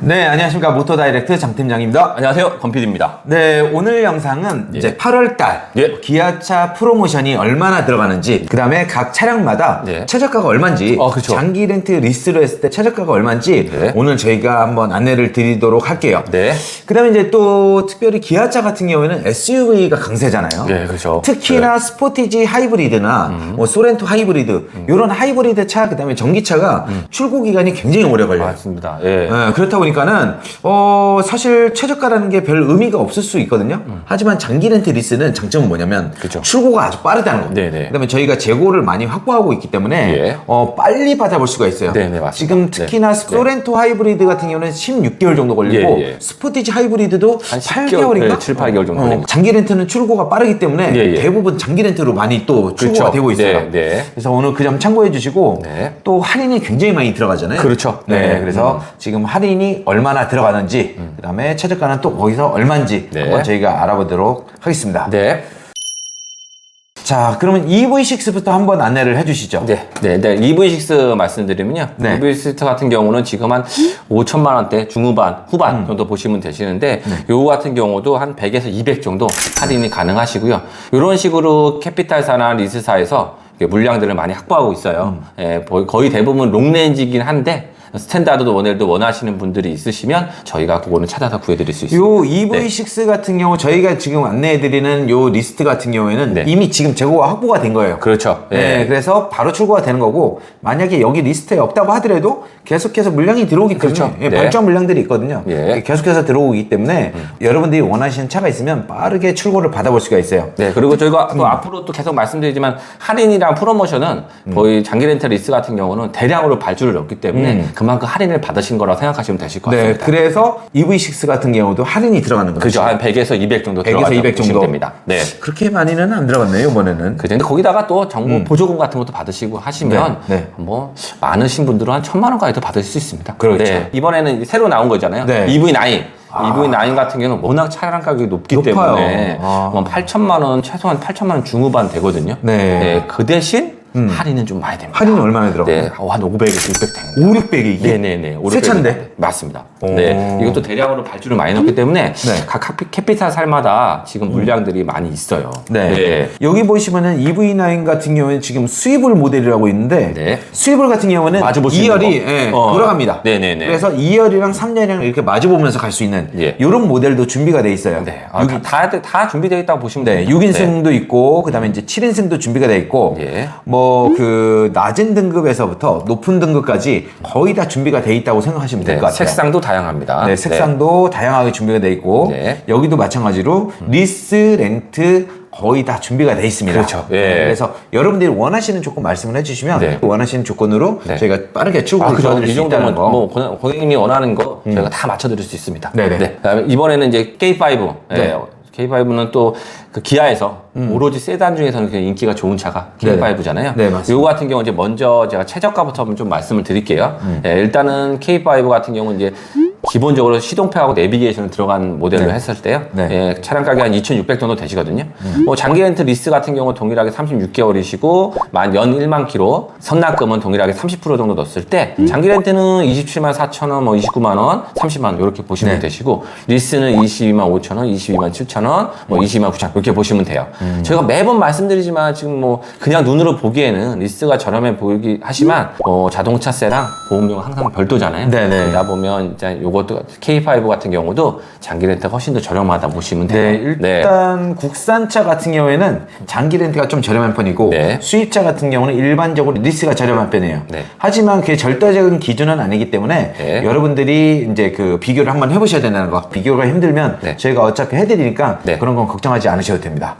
네, 안녕하십니까. 모터다이렉트 장팀장입니다. 안녕하세요, 권PD입니다. 네, 오늘 영상은 이제 8월달 기아차 프로모션이 얼마나 들어가는지, 그 다음에 각 차량마다 최저가가 얼마인지, 그렇죠. 장기 렌트 리스로 했을 때 최저가가 얼마인지 오늘 저희가 한번 안내를 드리도록 할게요. 그 다음에 이제 또 특별히 기아차 같은 경우에는 SUV가 강세잖아요. 네, 그렇죠. 특히나 스포티지 하이브리드나 뭐 소렌토 하이브리드, 이런 하이브리드 차, 그 다음에 전기차가 출고 기간이 굉장히 오래 걸려요. 맞습니다. 그렇다 보니까는 사실 최저가라는 게 별 의미가 없을 수 있거든요. 하지만 장기 렌트 리스는 장점은 뭐냐면 출고가 아주 빠르다는 겁니다. 그다음에 저희가 재고를 많이 확보하고 있기 때문에 빨리 받아볼 수가 있어요. 지금 특히나 소렌토 하이브리드 같은 경우는 16개월 정도 걸리고 스포티지 하이브리드도 한 8개월인가? 7, 8개월 정도 걸립니다. 장기 렌트는 출고가 빠르기 때문에 대부분 장기 렌트로 많이 또 출고가 되고 있어요. 그래서 오늘 그 점 참고해 주시고 또 할인이 굉장히 많이 들어가잖아요. 그래서 지금 할인이 얼마나 들어가는지, 그 다음에 최저가는 또 거기서 얼마인지 한번 저희가 알아보도록 하겠습니다. 자, 그러면 EV6부터 한번 안내를 해주시죠. EV6 말씀드리면요. EV6 같은 경우는 지금 한 5천만 원대 후반 정도 보시면 되시는데, 요거 같은 경우도 한 100에서 200 정도 할인이 가능하시고요. 이런 식으로 캐피탈사나 리스사에서 물량들을 많이 확보하고 있어요. 거의 대부분 롱레인지이긴 한데, 스탠다드 모델도 원하시는 분들이 있으시면 저희가 그거는 찾아서 구해드릴 수 있습니다. 요 EV6 같은 경우 저희가 지금 안내해드리는 요 리스트 같은 경우에는 이미 지금 재고가 확보가 된 거예요. 그래서 바로 출고가 되는 거고, 만약에 여기 리스트에 없다고 하더라도 계속해서 물량이 들어오기 때문에 발전 물량들이 있거든요. 계속해서 들어오기 때문에 여러분들이 원하시는 차가 있으면 빠르게 출고를 받아볼 수가 있어요. 그리고 저희가 또 앞으로 또 계속 말씀드리지만, 할인이랑 프로모션은 거의 장기 렌탈 리스 같은 경우는 대량으로 발주를 넣기 때문에 그만큼 할인을 받으신 거라고 생각하시면 되실 것 같습니다. 그래서 EV6 같은 경우도 할인이 들어가는 거죠. 한 100에서 200 정도 들어간다고 보시면 됩니다. 그렇게 많이는 안 들어갔네요, 이번에는. 근데 거기다가 또 정부 보조금 같은 것도 받으시고 하시면 뭐 많으신 분들은 한 1,000만 원까지도 받을 수 있습니다. 이번에는 새로 나온 거잖아요. EV9. EV9 같은 경우는 워낙 차량 가격이 높기 때문에 8천만 원, 최소한 8천만 원 중후반 되거든요. 그 대신 할인은 좀 많이 됩니다. 할인이 얼마나 들어가요? 한 500에서 600 됩니다. 500이 이게? 네네네. 새 차인데? 맞습니다. 이것도 대량으로 발주를 많이 넣기 때문에 각 캐피탈 살마다 지금 물량들이 많이 있어요. 여기 보시면은 EV9 같은 경우는 지금 스위블 모델이라고 있는데, 스위블 같은 경우는 2열이 돌아갑니다. 그래서 2열이랑 3열이랑 이렇게 마주보면서 갈 수 있는 이런 모델도 준비가 돼 있어요. 다 준비되어 있다고 보시면 됩니다. 6인승도 있고, 그 다음에 이제 7인승도 준비가 돼 있고, 그 낮은 등급에서부터 높은 등급까지 거의 다 준비가 돼 있다고 생각하시면 될 것 같아요. 색상도 다양합니다. 색상도 다양하게 준비가 돼 있고, 여기도 마찬가지로 리스, 렌트 거의 다 준비가 돼 있습니다. 그래서 여러분들이 원하시는 조건 말씀을 해주시면 원하시는 조건으로 저희가 빠르게 출고를 도와드릴 수 있다는 거. 뭐 고객님이 원하는 거 저희가 다 맞춰드릴 수 있습니다. 그다음에 이번에는 이제 K5. K5는 또 그 기아에서 오로지 세단 중에서는 그냥 인기가 좋은 차가 K5잖아요. 이거 같은 경우 이제 먼저 제가 최저가부터 좀 말씀을 드릴게요. 일단은 K5 같은 경우는 이제 기본적으로 시동표하고 내비게이션을 들어간 모델로 했을 때요. 차량 가격이 한 2,600 정도 되시거든요. 뭐 장기 렌트 리스 같은 경우 동일하게 36개월이시고 연 1만 킬로, 선납금은 동일하게 30% 정도 넣었을 때 장기 렌트는 27만 4천 원, 뭐 29만 원, 30만 원 이렇게 보시면 되시고, 리스는 22만 5천 원, 22만 7천 원, 뭐 22만 9천 원 이렇게 보시면 돼요. 저희가 매번 말씀드리지만 지금 뭐 그냥 눈으로 보기에는 리스가 저렴해 보이기 하지만 자동차세랑 보험료가 항상 별도잖아요. 그러다 보면 이제 요것도 K5 같은 경우도 장기 렌트가 훨씬 더 저렴하다 보시면 돼요. 일단 국산차 같은 경우에는 장기 렌트가 좀 저렴한 편이고, 수입차 같은 경우는 일반적으로 리스가 저렴한 편이에요. 하지만 그게 절대적인 기준은 아니기 때문에 여러분들이 이제 그 비교를 한번 해보셔야 된다는 거. 비교가 힘들면 저희가 어차피 해드리니까 그런 건 걱정하지 않으셔도 됩니다.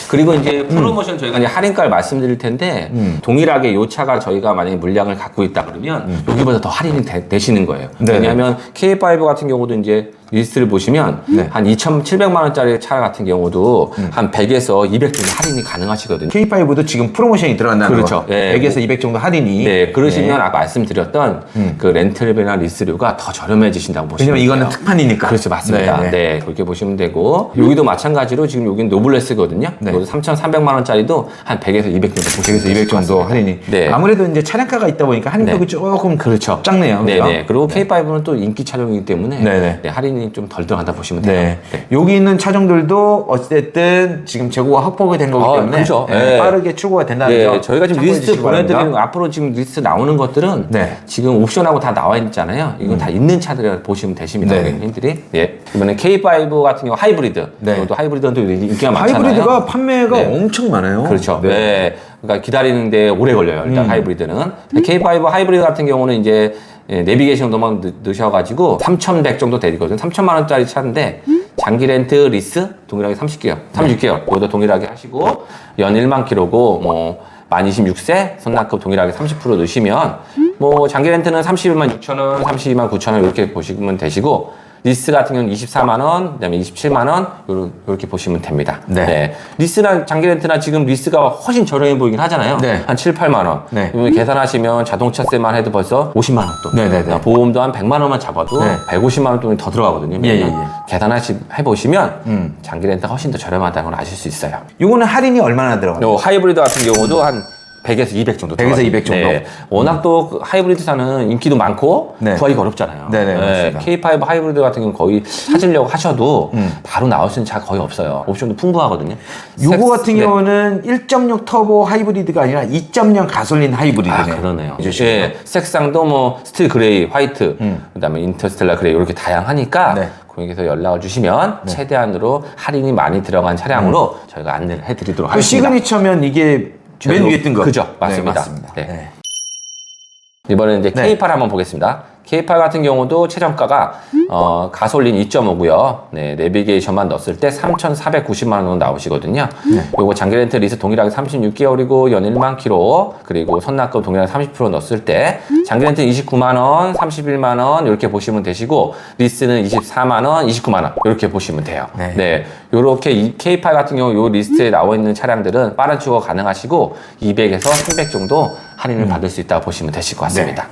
그리고 이제 프로모션 저희가 이제 할인가를 말씀드릴 텐데, 동일하게 요 차가 저희가 만약에 물량을 갖고 있다 그러면 여기보다 더 할인이 되시는 거예요. 왜냐하면 K5 같은 경우도 이제 리스트를 보시면 한 2,700만 원짜리 차 같은 경우도 한 100에서 200 정도 할인이 가능하시거든요. K5도 지금 프로모션이 들어간다는 그렇죠. 거. 100에서 200 정도 할인이. 네, 그러시면 아까 말씀드렸던 그 렌트비나 리스료가 더 저렴해지신다고 보시면 왜냐면 돼요. 이거는 특판이니까. 그렇죠, 맞습니다. 네, 그렇게 보시면 되고 여기도 마찬가지로 지금 여기는 노블레스거든요. 여기도 3,300만 원짜리도 한 100에서 200 정도 보시면 100에서 200 정도 할인이. 네. 아무래도 이제 차량가가 있다 보니까 할인폭이 조금 그렇죠. 작네요. 네, 그죠? 네. 그리고 K5는 또 인기 차종이기 때문에 네, 할인이 좀 덜 들어간다 보시면 돼요. 네. 여기 있는 차종들도 어쨌든 지금 재고가 확보가 된 거기 때문에 그렇죠. 빠르게 출고가 된다는 점. 저희가 지금 리스트 보내드리는 거, 앞으로 지금 리스트 나오는 것들은 지금 옵션하고 다 나와 있잖아요. 이건 다 있는 차들을 보시면 되십니다, 고객님들이. 네. 이번에 K5 같은 경우 하이브리드. 또 하이브리드는 또 인기가 많잖아요. 하이브리드가 판매가 엄청 많아요. 그렇죠. 네. 그러니까 기다리는데 오래 걸려요. 일단 하이브리드는. K5 하이브리드 같은 경우는 이제 내비게이션도만 넣으셔가지고 3,100 정도 되거든요. 3,000만 원짜리 차인데 장기 렌트 리스 동일하게 30개월, 36개월. 이것도 동일하게 하시고 연 1만 킬로고 만 26세 선납금 동일하게 30% 넣으시면 장기 렌트는 31만 6천 원, 32만 9천 원 이렇게 보시면 되시고 리스 같은 경우는 24만 원, 그다음에 27만 원 이렇게 보시면 됩니다. 네. 리스나 장기 렌트나 지금 리스가 훨씬 저렴해 보이긴 하잖아요. 한 7, 8만 원. 이거 계산하시면 자동차세만 해도 벌써 50만 원 돈. 보험도 한 100만 원만 잡아도 150만 원 돈이 더 들어가거든요. 계산해 보시면 장기 렌트가 훨씬 더 저렴하다는 걸 아실 수 있어요. 이거는 할인이 얼마나 들어가요? 하이브리드 같은 경우도 한 100에서 200 정도 100에서 200 정도. 워낙 또 하이브리드차는 인기도 많고 구하기가 어렵잖아요. 맞습니다. K5 하이브리드 같은 경우는 거의 찾으려고 하셔도 바로 나올 수 있는 차가 거의 없어요. 옵션도 풍부하거든요. 요거 같은 경우는 1.6 터보 하이브리드가 아니라 2.0 가솔린 하이브리드네요. 그러네요. 색상도 스틸 그레이, 화이트, 그다음에 인터스텔라 그레이 이렇게 다양하니까 고객님께서 연락을 주시면 최대한으로 할인이 많이 들어간 차량으로 저희가 안내를 해드리도록 하겠습니다. 시그니처면 이게 맨 위에 뜬 거. 그죠, 맞습니다. 맞습니다. 이번에는 이제 K8 한번 보겠습니다. K8 같은 경우도 최저가가 가솔린 2.5고요. 내비게이션만 넣었을 때 3,490만 원 정도 나오시거든요. 요거 장기 렌트 리스 동일하게 36개월이고 연 1만 킬로 그리고 선납금 동일하게 30% 넣었을 때 장기 렌트 29만 원, 31만 원 이렇게 보시면 되시고 리스는 24만 원, 29만 원 이렇게 보시면 돼요. 요렇게 이 K8 같은 경우 요 리스트에 나와 있는 차량들은 빠른 출고 가능하시고 200에서 300 정도 할인을 받을 수 있다고 보시면 되실 것 같습니다.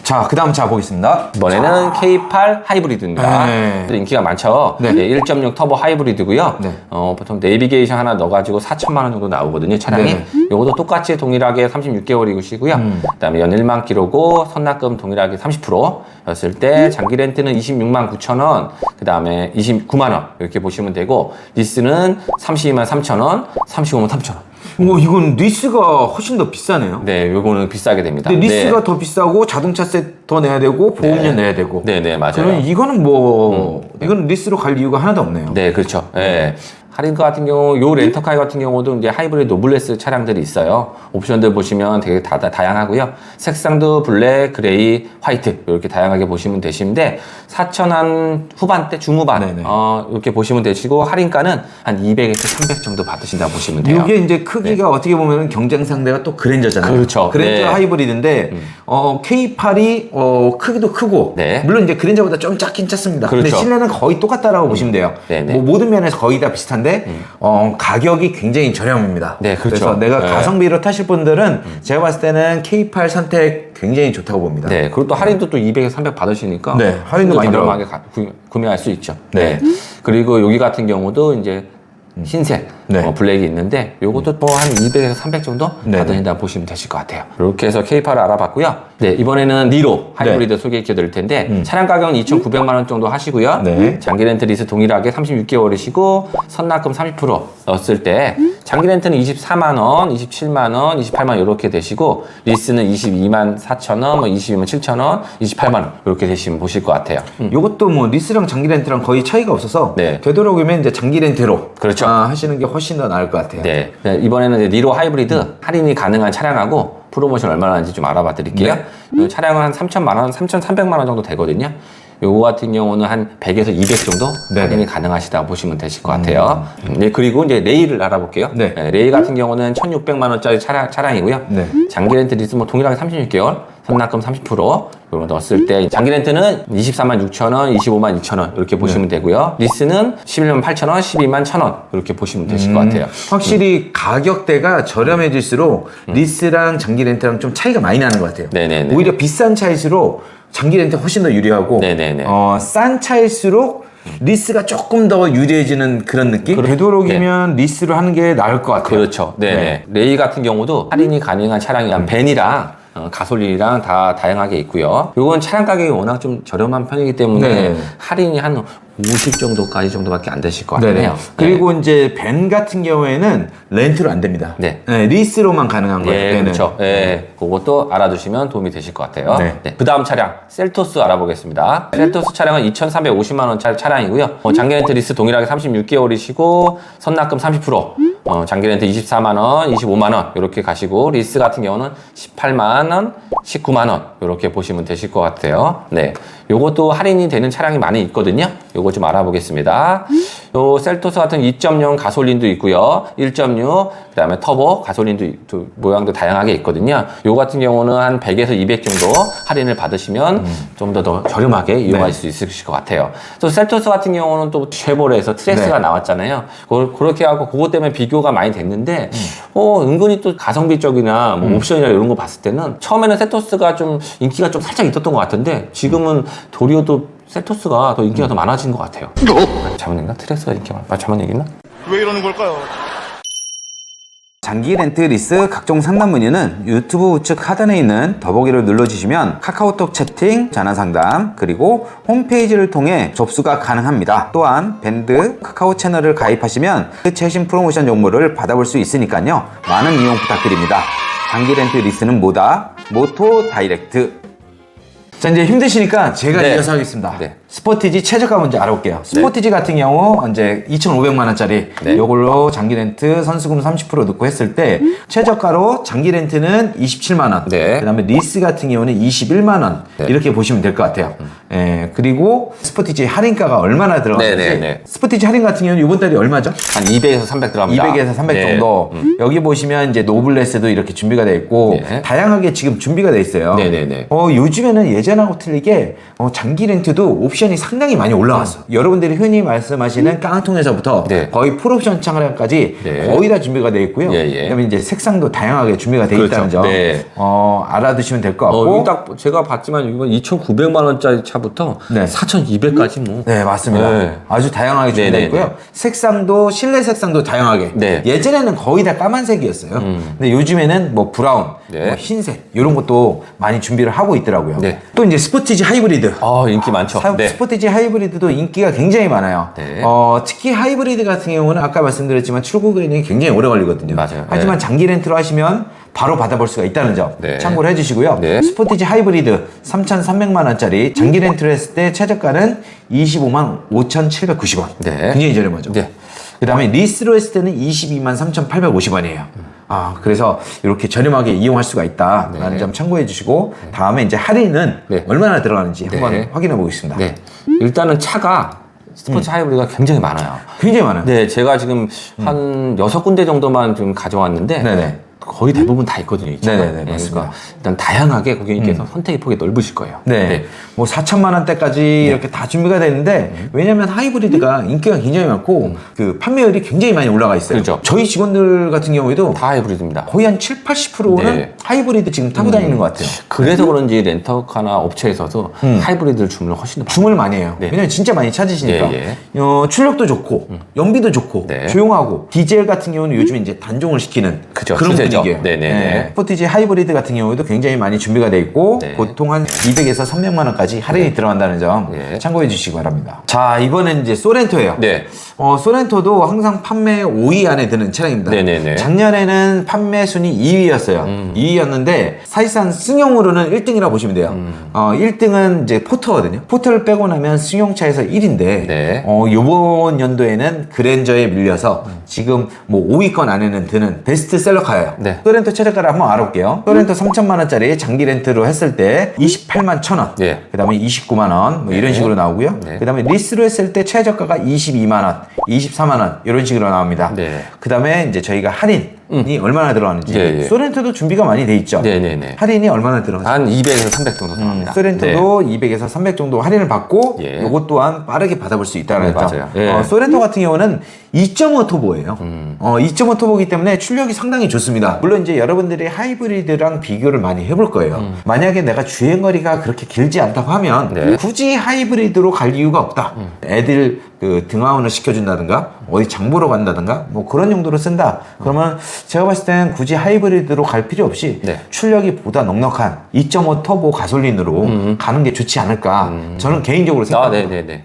자, 그 다음 차 보겠습니다. 이번에는 K8 하이브리드입니다. 인기가 많죠. 1.6 터보 하이브리드고요. 보통 내비게이션 하나 넣어가지고 4천만 원 정도 나오거든요, 차량이. 요것도 똑같이 동일하게 36개월이시고요. 그다음에 연 1만 킬로고 선납금 동일하게 30%였을 때 장기 렌트는 26만 9천 원, 그다음에 29만 원 이렇게 보시면 되고 리스는 32만 3천 원, 35만 3천 원. 이건 리스가 훨씬 더 비싸네요. 요거는 비싸게 됩니다. 근데 리스가 더 비싸고 자동차세 더 내야 되고 보험료 내야 되고. 맞아요. 그러면 이거는 이건 리스로 갈 이유가 하나도 없네요. 그렇죠. 할인가 같은 경우, 요 렌터카 같은 경우도 이제 하이브리드 노블레스 차량들이 있어요. 옵션들 보시면 되게 다양하고요. 색상도 블랙, 그레이, 화이트 이렇게 다양하게 보시면 되시는데 4천 한 후반대, 중후반 이렇게 보시면 되시고 할인가는 한 200에서 300 정도 받으신다고 보시면 돼요. 이게 이제 크기가 어떻게 보면 경쟁 상대가 또 그랜저잖아요. 그렇죠. 그랜저 하이브리드인데 K8이 크기도 크고 물론 이제 그랜저보다 좀 작긴 작습니다. 근데 실내는 거의 똑같다라고 보시면 돼요. 모든 면에서 거의 다 비슷한데 가격이 굉장히 저렴합니다. 그래서 내가 가성비로 타실 분들은 제가 봤을 때는 K8 선택 굉장히 좋다고 봅니다. 그리고 또 할인도 또 200에서 300 받으시니까 할인도 많이 저렴하게 구매할 수 있죠. 그리고 여기 같은 경우도 이제 흰색 블랙이 있는데 요것도 뭐 한 200에서 300 정도 받으신다 보시면 되실 것 같아요. 이렇게 해서 K8을 알아봤고요. 이번에는 니로 하이브리드 소개해 드릴 텐데 차량 가격은 2,900만 원 정도 하시고요. 장기 렌트 리스 동일하게 36개월이시고 선납금 30% 넣었을 때 장기 렌트는 24만 원, 27만 원, 28만 원 이렇게 되시고 리스는 22만 4천 원, 22만 7천 원, 28만 원 이렇게 되시면 보실 것 같아요. 요것도 뭐 리스랑 장기 렌트랑 거의 차이가 없어서 되도록이면 이제 장기 렌트로 하시는 게 훨씬 더 나을 것 같아요. 이번에는 이제 니로 하이브리드 할인이 가능한 차량하고 프로모션 얼마나 하는지 좀 알아봐 드릴게요. 이 차량은 한 3천만 원, 3,300만 원 정도 되거든요. 요거 같은 경우는 한 100에서 200 정도 할인이 가능하시다고 보시면 되실 것 같아요. 그리고 이제 레이를 알아볼게요. 레이 같은 경우는 1,600만 원짜리 차량이고요. 장기 렌트 리스 뭐 동일하게 36개월, 선납금 30% 요거 넣었을 때 장기 렌트는 24만 6천 원, 25만 2천 원 이렇게 보시면 되고요. 리스는 11만 8천 원, 12만 1천 원 이렇게 보시면 되실 것 같아요. 확실히 가격대가 저렴해질수록 리스랑 장기 렌트랑 좀 차이가 많이 나는 것 같아요. 네네네. 오히려 비싼 차일수록 장기 렌트가 훨씬 더 유리하고 네네네. 싼 차일수록 리스가 조금 더 유리해지는 그런 느낌? 되도록이면 리스로 하는 게 나을 것 같아요. 그렇죠. 네. 레이 같은 경우도 할인이 가능한 차량이 한 벤이랑 가솔린이랑 다 다양하게 있고요. 요건 차량 가격이 워낙 좀 저렴한 편이기 때문에 네. 할인이 한 50 정도까지 정도밖에 안 되실 것 같네요. 네네. 그리고 이제 벤 같은 경우에는 렌트로 안 됩니다. 네. 리스로만 가능한 거예요. 예, 벤은. 그렇죠. 예, 그것도 알아두시면 도움이 되실 것 같아요. 네. 그 다음 차량, 셀토스 알아보겠습니다. 셀토스 차량은 2,350만 원짜리 차량이고요. 장기 렌트 리스 동일하게 36개월이시고, 선납금 30%, 장기 렌트 24만 원, 25만 원, 이렇게 가시고, 리스 같은 경우는 18만 원, 19만 원, 이렇게 보시면 되실 것 같아요. 네. 요것도 할인이 되는 차량이 많이 있거든요. 요거 좀 알아보겠습니다. 요 셀토스 같은 2.0 가솔린도 있고요. 1.6, 그 다음에 터보 가솔린도 모양도 다양하게 있거든요. 요 같은 경우는 한 100에서 200 정도 할인을 받으시면 좀 더 저렴하게 이용할 수 있으실 것 같아요. 또 셀토스 같은 경우는 또 쉐보레에서 트레스가 나왔잖아요. 그렇게 하고 그것 때문에 비교가 많이 됐는데 은근히 또 가성비 쪽이나 뭐 옵션이나 이런 거 봤을 때는 처음에는 셀토스가 좀 인기가 좀 살짝 있었던 것 같은데 지금은 도리어도 셀토스가 더 인기가 더 많아진 것 같아요. 잘못 얘기나? 트레스가 인기가 잘못 얘기나? 왜 이러는 걸까요? 장기 렌트 리스 각종 상담 문의는 유튜브 우측 하단에 있는 더보기를 눌러주시면 카카오톡 채팅, 전화 상담, 그리고 홈페이지를 통해 접수가 가능합니다. 또한 밴드 카카오 채널을 가입하시면 최신 프로모션 정보를 받아볼 수 있으니까요. 많은 이용 부탁드립니다. 장기 렌트 리스는 뭐다? 모토 다이렉트. 자, 이제 힘드시니까 제가 이어서 하겠습니다. 스포티지 최저가 먼저 알아볼게요. 스포티지 같은 경우 이제 2,500만 원짜리 요걸로 장기 렌트 선수금 30% 넣고 했을 때 최저가로 장기 렌트는 27만 원. 그다음에 리스 같은 경우는 21만 원. 이렇게 보시면 될 것 같아요. 예, 그리고 스포티지 할인가가 얼마나 들어가는지. 스포티지 할인 같은 경우는 이번 달이 얼마죠? 한 200에서 300 들어갑니다. 200에서 300 정도. 여기 보시면 이제 노블레스도 이렇게 준비가 되어 있고 다양하게 지금 준비가 되어 있어요. 요즘에는 예전하고 틀리게 장기 렌트도 옵션이 상당히 많이 올라왔어. 여러분들이 흔히 말씀하시는 깡통에서부터 거의 풀옵션 차량까지 거의 다 준비가 되어 있고요. 그다음에 이제 색상도 다양하게 준비가 되어 있다는 점 알아두시면 될 것 같고. 딱 제가 봤지만 이건 2,900만 원짜리 차부터 4,200까지 뭐. 네, 맞습니다. 아주 다양하게 준비되어 있고요. 색상도 실내 색상도 다양하게. 예전에는 거의 다 까만색이었어요. 근데 요즘에는 뭐 브라운, 뭐 흰색 이런 것도 많이 준비를 하고 있더라고요. 또 이제 스포티지 하이브리드. 인기 많죠. 스포티지 하이브리드도 인기가 굉장히 많아요. 특히 하이브리드 같은 경우는 아까 말씀드렸지만 출고 기간이 굉장히 오래 걸리거든요. 하지만 장기 렌트로 하시면 바로 받아볼 수가 있다는 점 참고를 해주시고요. 스포티지 하이브리드 3,300만 원짜리 장기 렌트로 했을 때 최저가는 25만 5,790원. 굉장히 저렴하죠. 그 다음에 리스로 했을 때는 22만 3,850원이에요. 그래서 이렇게 저렴하게 이용할 수가 있다라는 점 참고해 주시고 다음에 이제 할인은 얼마나 들어가는지 한번 확인해 보겠습니다. 일단은 차가 스포츠 하이브리드가 굉장히 많아요. 굉장히 많아요. 제가 지금 한 6군데 정도만 좀 가져왔는데 거의 대부분 다 있거든요. 이 차가. 맞습니다. 그러니까 일단 다양하게 고객님께서 선택의 폭이 넓으실 거예요. 뭐 4천만 원대까지 이렇게 다 준비가 되는데 왜냐면 하이브리드가 인기가 굉장히 많고 그 판매율이 굉장히 많이 올라가 있어요. 저희 직원들 같은 경우에도 다 하이브리드입니다. 거의 한 7, 80%는 하이브리드 지금 타고 다니는 것 같아요. 그래서 그런지 렌터카나 업체에서도 하이브리드를 주문을 훨씬 더 주문을 많이 해요. 왜냐면 진짜 많이 찾으시니까 출력도 좋고 연비도 좋고 조용하고 디젤 같은 경우는 요즘 이제 단종을 시키는 그런 분위기예요. 스포티지 하이브리드 같은 경우에도 굉장히 많이 준비가 돼 있고 보통 한 200에서 300만 원까지 할인이 들어간다는 점 참고해 주시기 바랍니다. 자, 이번엔 이제 소렌토예요. 소렌토도 항상 판매 5위 안에 드는 차량입니다. 작년에는 판매 순위 2위였어요. 2위였는데 사실상 승용으로는 1등이라고 보시면 돼요. 1등은 이제 포터거든요. 포터를 빼고 나면 승용차에서 1위인데 이번 연도에는 그랜저에 밀려서 지금 뭐 5위권 안에는 드는 베스트셀러카예요. 소렌토 최저가를 한번 알아볼게요. 소렌토 3천만 원짜리 장기 렌트로 했을 때 28만 1,000원. 그 다음에 29만 원, 뭐 이런 식으로 나오고요. 그 다음에 리스로 했을 때 최저가가 22만 원, 24만 원, 이런 식으로 나옵니다. 그 다음에 이제 저희가 할인 얼마나 들어가는지. 소렌토도 준비가 많이 돼 있죠. 네네네. 할인이 얼마나 들어가죠? 한 200에서 300 정도 들어갑니다. 소렌토도 200에서 300 정도 할인을 받고 요것 또한 빠르게 받아볼 수 있다는 거죠. 맞아요. 소렌토 같은 경우는 2.5 터보예요. 2.5 터보이기 때문에 출력이 상당히 좋습니다. 물론 이제 여러분들이 하이브리드랑 비교를 많이 해볼 거예요. 만약에 내가 주행거리가 그렇게 길지 않다고 하면 굳이 하이브리드로 갈 이유가 없다. 애들 그 등하원을 시켜준다든가 어디 장보러 간다든가 뭐 그런 용도로 쓴다. 그러면 제가 봤을 때는 굳이 하이브리드로 갈 필요 없이 출력이 보다 넉넉한 2.5 터보 가솔린으로 가는 게 좋지 않을까. 저는 개인적으로 생각합니다.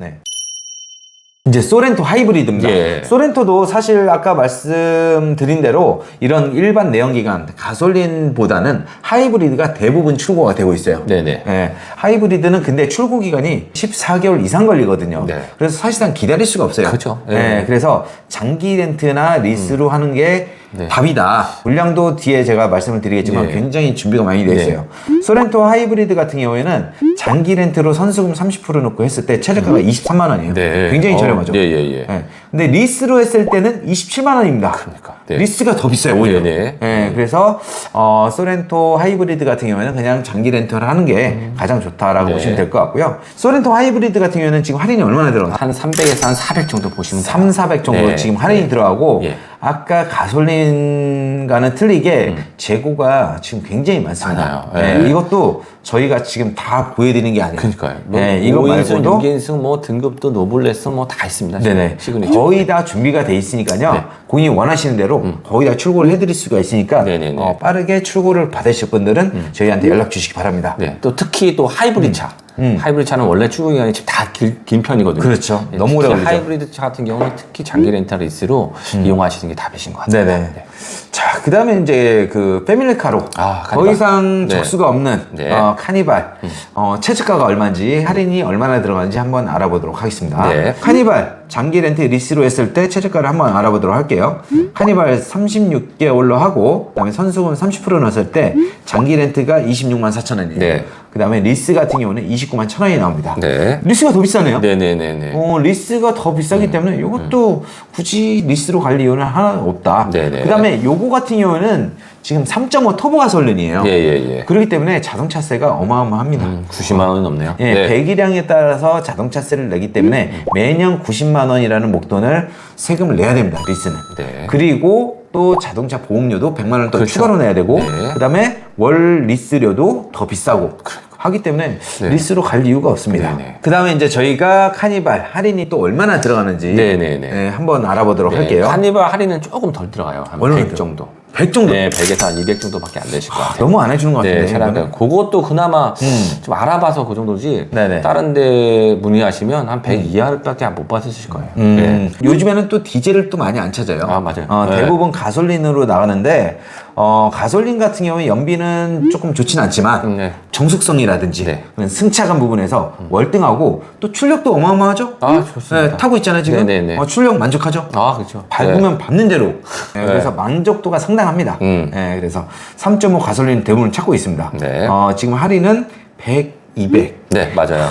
이제 소렌토 하이브리드입니다. 소렌토도 사실 아까 말씀드린 대로 이런 일반 내연기관 가솔린보다는 하이브리드가 대부분 출고가 되고 있어요. 하이브리드는 근데 출고 기간이 14개월 이상 걸리거든요. 그래서 사실상 기다릴 수가 없어요. 그렇죠. 그래서 장기 렌트나 리스로 하는 게 답이다. 물량도 뒤에 제가 말씀을 드리겠지만 굉장히 준비가 많이 되어 있어요. 소렌토 하이브리드 같은 경우에는 장기 렌트로 선수금 30% 넣고 했을 때 최저가가 23만 원이에요. 굉장히 저렴하죠. 근데 리스로 했을 때는 27만 원입니다. 그러니까. 리스가 더 비싸요, 오히려. 그래서 소렌토 하이브리드 같은 경우에는 그냥 장기 렌트를 하는 게 가장 좋다라고 보시면 될 것 같고요. 소렌토 하이브리드 같은 경우에는 지금 할인이 얼마나 들어가요? 한 300에서 한 400 정도 보시면 돼요. 400 정도 지금 할인이 들어가고 아까 가솔린과는 틀리게 재고가 지금 굉장히 많습니다. 이것도 저희가 지금 다 보여드리는 게 아니에요. 그러니까요. 이거 말고도 6인승 뭐 등급도 노블레스 뭐 다 있습니다. 시그니처. 거의 다 준비가 돼 있으니까요. 고객이 원하시는 대로 거의 다 출고를 해드릴 수가 있으니까 빠르게 출고를 받으실 분들은 저희한테 연락 주시기 바랍니다. 또 특히 또 하이브리드 차. 하이브리드 차는 원래 출고 기간이 지금 다 긴 편이거든요. 그렇죠. 너무 오래 걸리죠. 하이브리드 차 같은 경우는 특히 장기 렌탈 리스로 이용하시는 게 답이신 것 같아요. 자, 그 다음에 이제 그 패밀리카로 더 이상 적수가 없는 카니발 최저가가 얼마인지 할인이 얼마나 들어가는지 한번 알아보도록 하겠습니다. 카니발 장기 렌트 리스로 했을 때 최저가를 한번 알아보도록 할게요. 카니발 36개월로 하고 그다음에 선수금 30% 넣었을 때 장기 렌트가 26만 4천 원이에요. 그 다음에 리스 같은 경우는 29만 1천 원이 나옵니다. 리스가 더 비싸네요. 리스가 더 비싸기 때문에 이것도 굳이 리스로 갈 이유는 하나 없다. 그 다음에 요거 같은 경우는 지금 3.5 터보 가솔린이에요. 그렇기 때문에 자동차세가 어마어마합니다. 90만 원은 넘네요. 배기량에 따라서 자동차세를 내기 때문에 매년 90만 원이라는 목돈을 세금을 내야 됩니다. 리스는. 그리고 또 자동차 보험료도 100만 원 또 추가로 내야 되고 그 다음에 월 리스료도 더 비싸고 하기 때문에 리스로 갈 이유가 없습니다. 그 다음에 이제 저희가 카니발 할인이 또 얼마나 들어가는지 한번 알아보도록 할게요. 카니발 할인은 조금 덜 들어가요. 한 100 정도. 100 정도? 100에서 한 200 정도밖에 안 되실 것 같아요. 너무 안 해주는 것 같은데. 차량가. 그것도 그나마 좀 알아봐서 그 정도지. 다른 데 문의하시면 한 100 이하밖에 못 받으실 거예요. 요즘에는 또 디젤을 또 많이 안 찾아요. 맞아요. 대부분 가솔린으로 나가는데 가솔린 같은 경우에 연비는 조금 좋진 않지만 정숙성이라든지 승차감 부분에서 월등하고 또 출력도 어마어마하죠. 좋습니다. 타고 있잖아요 지금. 출력 만족하죠. 그렇죠. 밟으면 밟는 대로. 그래서 만족도가 상당합니다. 그래서 3.5 가솔린 대부분 찾고 있습니다. 지금 할인은 100, 200. 맞아요.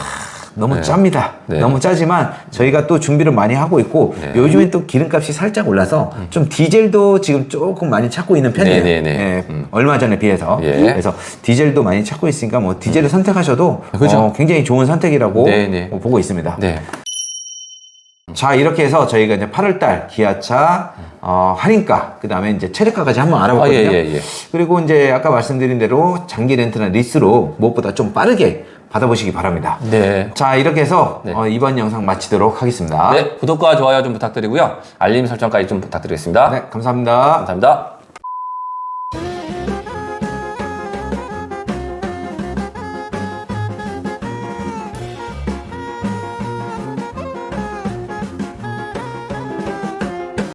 너무 짭니다. 너무 짜지만 저희가 또 준비를 많이 하고 있고 요즘엔 또 기름값이 살짝 올라서 좀 디젤도 지금 조금 많이 찾고 있는 편이에요. 얼마 전에 비해서. 그래서 디젤도 많이 찾고 있으니까 뭐 디젤을 선택하셔도 굉장히 좋은 선택이라고 보고 있습니다. 자, 이렇게 해서 저희가 이제 8월달 기아차 할인가, 그 다음에 이제 최저가까지 한번 알아봤거든요. 그리고 이제 아까 말씀드린 대로 장기 렌트나 리스로 무엇보다 좀 빠르게 받아보시기 바랍니다. 자, 이렇게 해서 이번 영상 마치도록 하겠습니다. 구독과 좋아요 좀 부탁드리고요. 알림 설정까지 좀 부탁드리겠습니다. 감사합니다. 감사합니다.